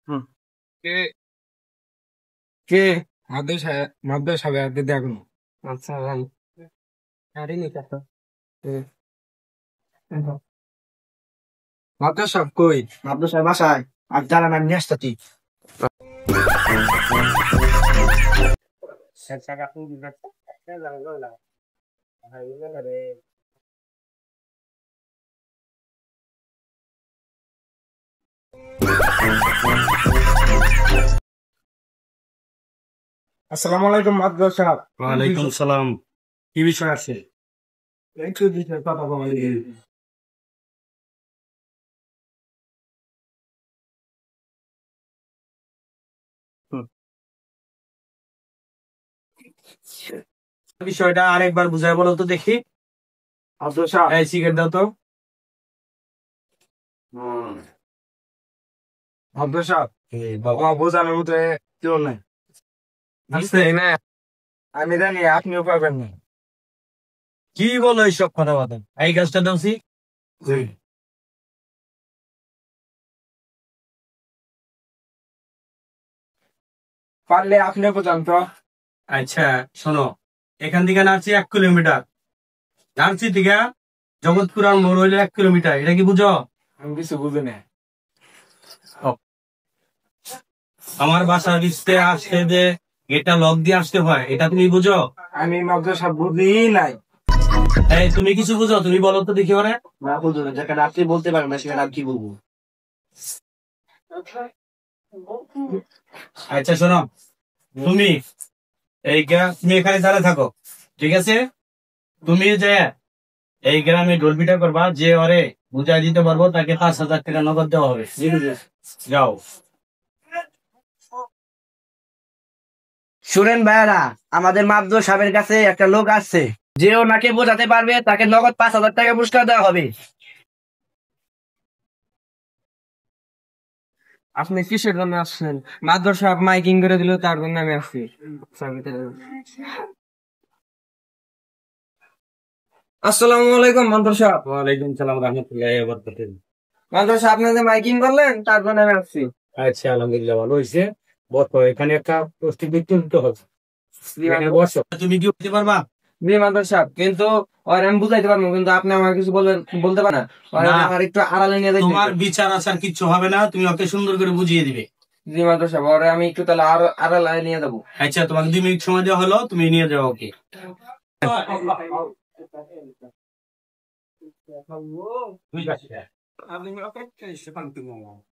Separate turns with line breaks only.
হুম।
কে
কে?
মাদ্রাসা দেখুন।
আচ্ছা ভাই, আরে নি কত।
মাদ্রাসা কই?
মাদ্রাসার বাসায় আর দাঁড়ান আমি নিয়ে আসতেছি।
আসসালামু আলাইকুম মাদ্রাসা।
ওয়ালাইকুম সালাম। কি বিষয় আছে?
একটু বিষয় কথা বলা যায়।
বিষয়টা আরেকবার বুঝায় বলো তো দেখি।
মাদ্রাসা
এই সিগারেট দাও তো।
মাদ্রাসা
বাবা
আমার বোঝানোর মতো কেউ নাই।
বুঝতে
না, আমি জানি আপনিও পাবেন না।
কি বলো এইসব কথা বার্তা? এই গাছটা দাওছি।
পারলে আপনিও বোঝান তো।
আচ্ছা শোনো, এখান থেকে নাচি 1 কিলোমিটার, নাচি থেকে জগৎপুর আর মোড় হইলে 1 কিলোমিটার, এটা কি বুঝো?
আমি কিছু বুঝি না।
আমার বাসার ভিতরে আসতে যে গেটটা লক দিয়ে আসতে হয়, এটা তুমি বুঝো?
আমি মাদ্রাসা বুঝি নাই।
এই তুমি কিছু বুঝো? তুমি বলো তো দেখি ওরে।
না বুঝো না, যেখানে আপনি বলতে পারেন না সেখানে আমি কি বলবো?
আচ্ছা শোনো, তুমি তুমি এখানে দাঁড়ায় থাকো, ঠিক আছে? তুমি যে এই গ্রামে ঢোলপিটা করবা, যে ওরে বুঝাই দিতে পারবো তাকে 5,000 টাকা নগদ দেওয়া হবে। যাও।
শুনেন ভাইয়ারা, আমাদের মাদ্রাসা সাহেবের কাছে একটা লোক আসছে, যে ওনাকে বোঝাতে পারবে তাকে নগদ 5,000 টাকা পুরস্কার দেওয়া হবে।
আপনি কিসের জন্য আসছেন? মাদ্রাসা মাইকিং করে দিল, তার জন্য আমি আসছি। আসসালামু আলাইকুম মাদ্রাসা।
ওয়ালাইকুম সালাম রহমতুল্লাহ বরকাতুহু।
মাদ্রাসা আপনি যে মাইকিং করলেন, তার জন্য আমি আসছি।
আচ্ছা আলহামদুলিল্লাহ, ভালো হয়েছে। বসো, এখানে একটা প্রস্তুতি তুলতে হবে। এখানে বসো। তুমি কি উঠতে পারবা?
জি মাদ্রাসা, কিন্তু আর আমি বুঝাইতে পারবো, কিন্তু আপনি আমার কিছু বলতে পারেন না।
না,
আমার একটু আড়ালে নিয়ে যাইতে
তোমার
হবে।
বিচার আচার কিচ্ছু হবে না, তুমি ওকে সুন্দর করে বুঝিয়ে দিবে।
জি মাদ্রাসা, পরে আমি একটু তাহলে আরো আড়ালে নিয়ে যাবো।
আচ্ছা, তোমাকে 2 মিনিট সময় দেওয়া হলো, তুমি নিয়ে যাও ওকে।